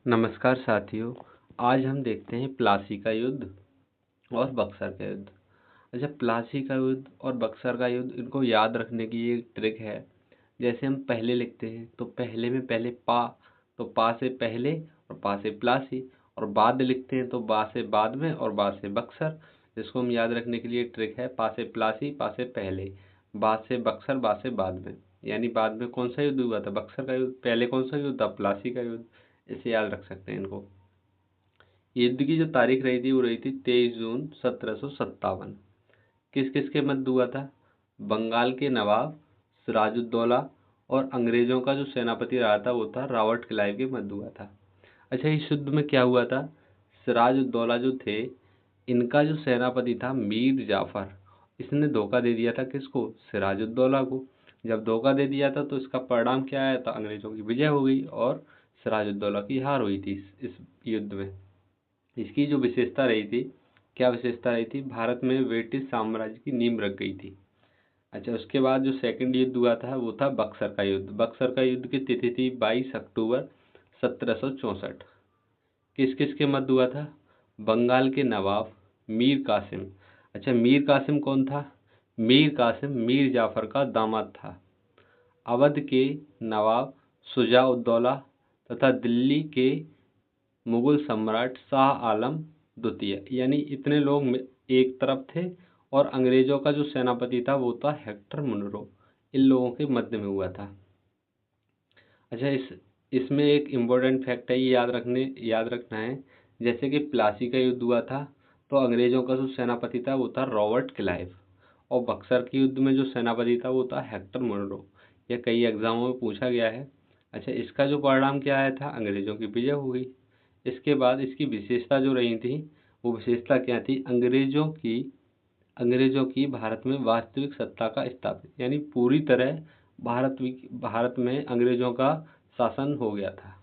नमस्कार साथियों। आज हम देखते हैं प्लासी का युद्ध और बक्सर का युद्ध। अच्छा, प्लासी का युद्ध और बक्सर का युद्ध, इनको याद रखने की एक ट्रिक है। जैसे हम पहले लिखते हैं तो पहले में पहले पा, तो पा से पहले और पा से प्लासी, और बाद लिखते हैं तो बा से बाद में और बा से बक्सर। जिसको हम याद रखने के लिए ट्रिक है पा से प्लासी, पा से पहले, बा से बक्सर, बा से बाद में। यानी बाद में कौन सा युद्ध हुआ था? बक्सर का युद्ध। पहले कौन सा युद्ध था? प्लासी का युद्ध। इसे याद रख सकते हैं इनको। युद्ध की जो तारीख रही थी वो रही थी 23 जून 1757। किस किस के मध्य हुआ था? बंगाल के नवाब सिराजुद्दौला और अंग्रेजों का जो सेनापति रहा था वो था रॉबर्ट क्लाइव के मध्य हुआ था। अच्छा, इस युद्ध में क्या हुआ था? सिराजुद्दौला जो थे, इनका जो सेनापति था मीर जाफर, इसने धोखा दे दिया था। किसको? सिराजुद्दौला को। जब धोखा दे दिया था तो इसका परिणाम क्या आया था? अंग्रेजों की विजय हो गई और सिराजुद्दौला की हार हुई थी इस युद्ध में। इसकी जो विशेषता रही थी, क्या विशेषता रही थी? भारत में ब्रिटिश साम्राज्य की नींव रख गई थी। अच्छा, उसके बाद जो सेकंड युद्ध हुआ था वो था बक्सर का युद्ध। बक्सर का युद्ध की तिथि थी 22 अक्टूबर 1764। किस किस के मध्य हुआ था? बंगाल के नवाब मीर कासिम। अच्छा, मीर कासिम कौन था? मीर कासिम मीर जाफर का दामाद था। अवध के नवाब शुजा-उद-दौला तथा दिल्ली के मुगल सम्राट शाह आलम द्वितीय, यानी इतने लोग एक तरफ थे, और अंग्रेजों का जो सेनापति था वो था हेक्टर मुनरो। इन लोगों के मध्य में हुआ था। अच्छा, इसमें एक इम्पोर्टेंट फैक्ट है, ये याद रखना है। जैसे कि प्लासी का युद्ध हुआ था तो अंग्रेजों का जो सेनापति था वो था रॉबर्ट क्लाइव, और बक्सर के युद्ध में जो सेनापति था वो था हेक्टर मुनरो। यह कई एग्जामों में पूछा गया है। अच्छा, इसका जो परिणाम क्या आया था? अंग्रेजों की विजय हो गई। इसके बाद इसकी विशेषता जो रही थी, वो विशेषता क्या थी? अंग्रेजों की भारत में वास्तविक सत्ता का स्थापित, यानी पूरी तरह भारत में अंग्रेजों का शासन हो गया था।